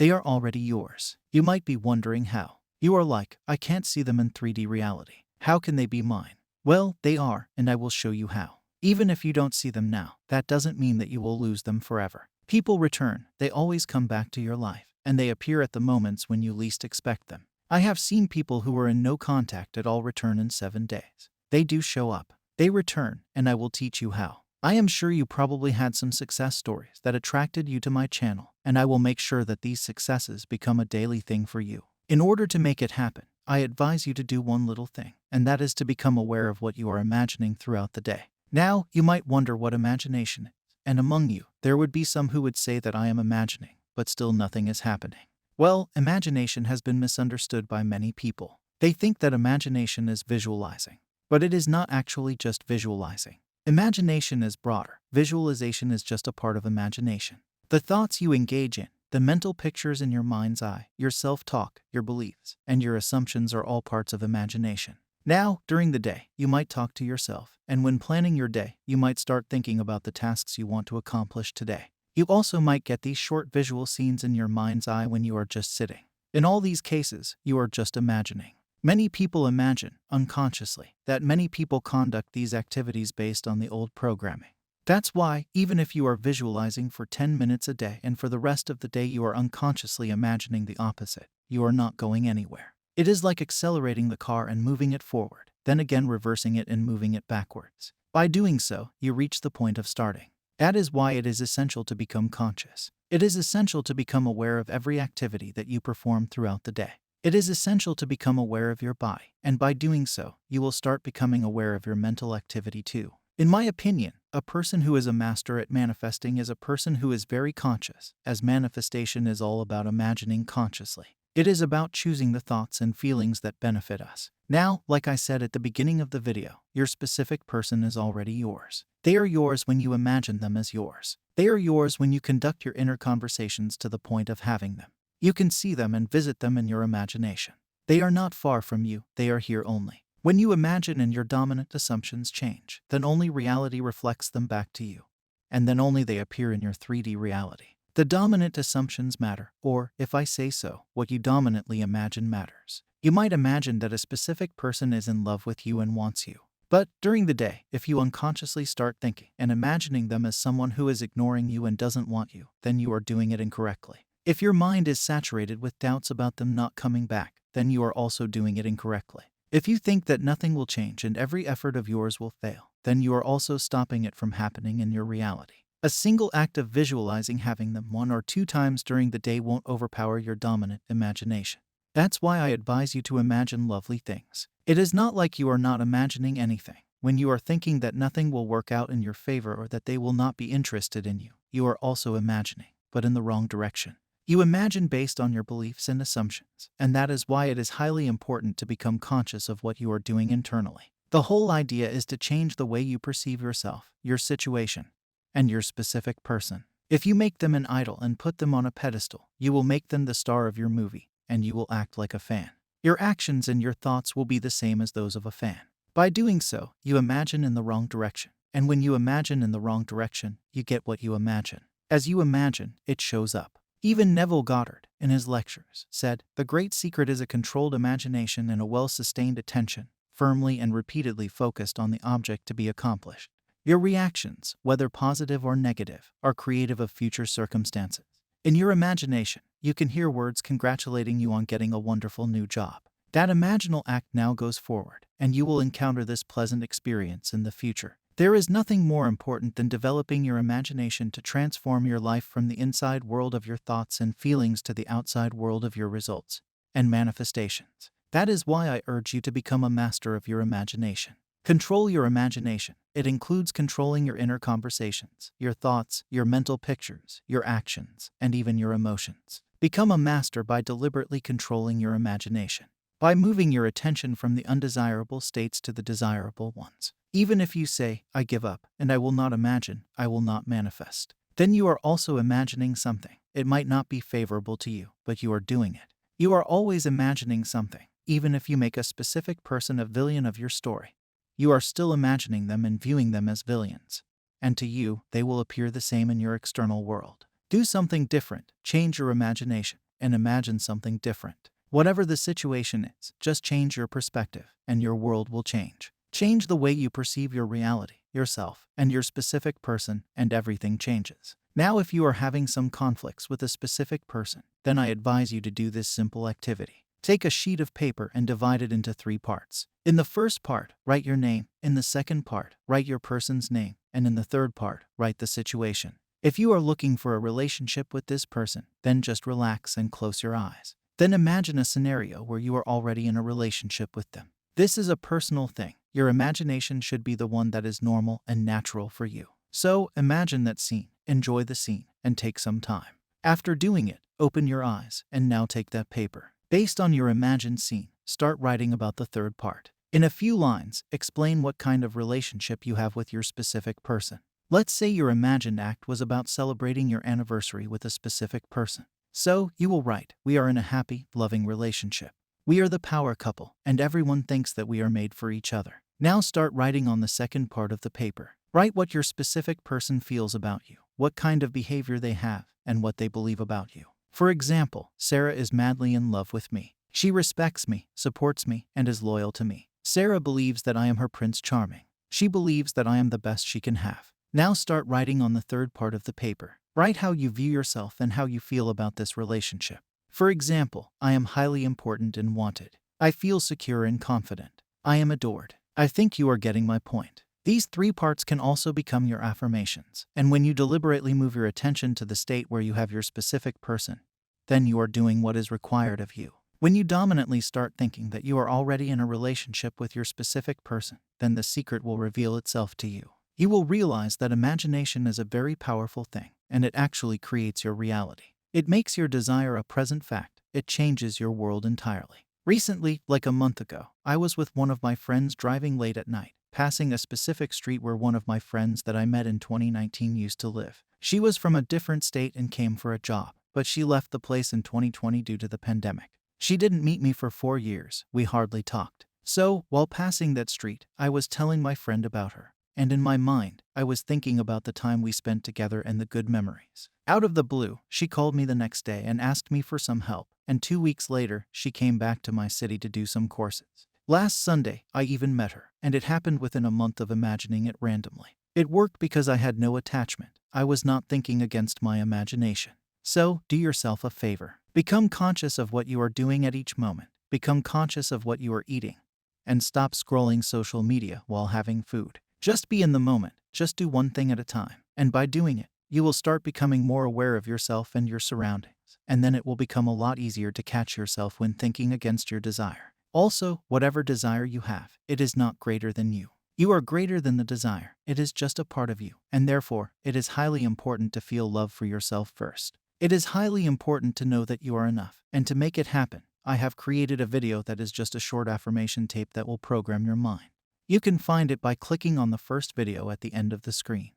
They are already yours. You might be wondering how. You are like, I can't see them in 3D reality. How can they be mine? Well, they are, and I will show you how. Even if you don't see them now, that doesn't mean that you will lose them forever. People return. They always come back to your life, and they appear at the moments when you least expect them. I have seen people who were in no contact at all return in 7 days. They do show up. They return, and I will teach you how. I am sure you probably had some success stories that attracted you to my channel, and I will make sure that these successes become a daily thing for you. In order to make it happen, I advise you to do one little thing, and that is to become aware of what you are imagining throughout the day. Now, you might wonder what imagination is, and among you, there would be some who would say that I am imagining, but still nothing is happening. Well, imagination has been misunderstood by many people. They think that imagination is visualizing, but it is not actually just visualizing. Imagination is broader. Visualization is just a part of imagination. The thoughts you engage in, the mental pictures in your mind's eye, your self-talk, your beliefs, and your assumptions are all parts of imagination. Now, during the day, you might talk to yourself, and when planning your day, you might start thinking about the tasks you want to accomplish today. You also might get these short visual scenes in your mind's eye when you are just sitting. In all these cases, you are just imagining. Many people imagine, unconsciously, that many people conduct these activities based on the old programming. That's why, even if you are visualizing for 10 minutes a day and for the rest of the day you are unconsciously imagining the opposite, you are not going anywhere. It is like accelerating the car and moving it forward, then again reversing it and moving it backwards. By doing so, you reach the point of starting. That is why it is essential to become conscious. It is essential to become aware of every activity that you perform throughout the day. It is essential to become aware of your body, and by doing so, you will start becoming aware of your mental activity too. In my opinion, a person who is a master at manifesting is a person who is very conscious, as manifestation is all about imagining consciously. It is about choosing the thoughts and feelings that benefit us. Now, like I said at the beginning of the video, your specific person is already yours. They are yours when you imagine them as yours. They are yours when you conduct your inner conversations to the point of having them. You can see them and visit them in your imagination. They are not far from you, they are here only. When you imagine and your dominant assumptions change, then only reality reflects them back to you. And then only they appear in your 3D reality. The dominant assumptions matter, or, if I say so, what you dominantly imagine matters. You might imagine that a specific person is in love with you and wants you. But during the day, if you unconsciously start thinking and imagining them as someone who is ignoring you and doesn't want you, then you are doing it incorrectly. If your mind is saturated with doubts about them not coming back, then you are also doing it incorrectly. If you think that nothing will change and every effort of yours will fail, then you are also stopping it from happening in your reality. A single act of visualizing having them 1 or 2 times during the day won't overpower your dominant imagination. That's why I advise you to imagine lovely things. It is not like you are not imagining anything. When you are thinking that nothing will work out in your favor or that they will not be interested in you, you are also imagining, but in the wrong direction. You imagine based on your beliefs and assumptions, and that is why it is highly important to become conscious of what you are doing internally. The whole idea is to change the way you perceive yourself, your situation, and your specific person. If you make them an idol and put them on a pedestal, you will make them the star of your movie, and you will act like a fan. Your actions and your thoughts will be the same as those of a fan. By doing so, you imagine in the wrong direction, and when you imagine in the wrong direction, you get what you imagine. As you imagine, it shows up. Even Neville Goddard, in his lectures, said, "The great secret is a controlled imagination and a well-sustained attention, firmly and repeatedly focused on the object to be accomplished." Your reactions, whether positive or negative, are creative of future circumstances. In your imagination, you can hear words congratulating you on getting a wonderful new job. That imaginal act now goes forward, and you will encounter this pleasant experience in the future. There is nothing more important than developing your imagination to transform your life from the inside world of your thoughts and feelings to the outside world of your results and manifestations. That is why I urge you to become a master of your imagination. Control your imagination. It includes controlling your inner conversations, your thoughts, your mental pictures, your actions, and even your emotions. Become a master by deliberately controlling your imagination, by moving your attention from the undesirable states to the desirable ones. Even if you say, "I give up, and I will not imagine, I will not manifest," then you are also imagining something. It might not be favorable to you, but you are doing it. You are always imagining something. Even if you make a specific person a villain of your story, you are still imagining them and viewing them as villains. And to you, they will appear the same in your external world. Do something different. Change your imagination. and imagine something different. Whatever the situation is, just change your perspective, and your world will change. Change the way you perceive your reality, yourself, and your specific person, and everything changes. Now, if you are having some conflicts with a specific person, then I advise you to do this simple activity. Take a sheet of paper and divide it into 3 parts. In the first part, write your name. In the second part, write your person's name. And in the third part, write the situation. If you are looking for a relationship with this person, then just relax and close your eyes. Then imagine a scenario where you are already in a relationship with them. This is a personal thing. Your imagination should be the one that is normal and natural for you. So imagine that scene, enjoy the scene, and take some time. After doing it, open your eyes, and now take that paper. Based on your imagined scene, start writing about the third part. In a few lines, explain what kind of relationship you have with your specific person. Let's say your imagined act was about celebrating your anniversary with a specific person. So, you will write, "We are in a happy, loving relationship. We are the power couple, and everyone thinks that we are made for each other." Now start writing on the second part of the paper. Write what your specific person feels about you, what kind of behavior they have, and what they believe about you. For example, Sarah is madly in love with me. She respects me, supports me, and is loyal to me. Sarah believes that I am her Prince Charming. She believes that I am the best she can have. Now start writing on the third part of the paper. Write how you view yourself and how you feel about this relationship. For example, I am highly important and wanted. I feel secure and confident. I am adored. I think you are getting my point. These 3 parts can also become your affirmations. And when you deliberately move your attention to the state where you have your specific person, then you are doing what is required of you. When you dominantly start thinking that you are already in a relationship with your specific person, then the secret will reveal itself to you. You will realize that imagination is a very powerful thing, and it actually creates your reality. It makes your desire a present fact. It changes your world entirely. Recently, like a month ago, I was with one of my friends driving late at night, passing a specific street where one of my friends that I met in 2019 used to live. She was from a different state and came for a job, but she left the place in 2020 due to the pandemic. She didn't meet me for 4 years. We hardly talked. So, while passing that street, I was telling my friend about her. And in my mind, I was thinking about the time we spent together and the good memories. Out of the blue, she called me the next day and asked me for some help, and 2 weeks later, she came back to my city to do some courses. Last Sunday, I even met her, and it happened within a month of imagining it randomly. It worked because I had no attachment. I was not thinking against my imagination. So, do yourself a favor. Become conscious of what you are doing at each moment. Become conscious of what you are eating. And stop scrolling social media while having food. Just be in the moment. Just do one thing at a time. And by doing it, you will start becoming more aware of yourself and your surroundings. And then it will become a lot easier to catch yourself when thinking against your desire. Also, whatever desire you have, it is not greater than you. You are greater than the desire. It is just a part of you. And therefore, it is highly important to feel love for yourself first. It is highly important to know that you are enough. And to make it happen, I have created a video that is just a short affirmation tape that will program your mind. You can find it by clicking on the first video at the end of the screen.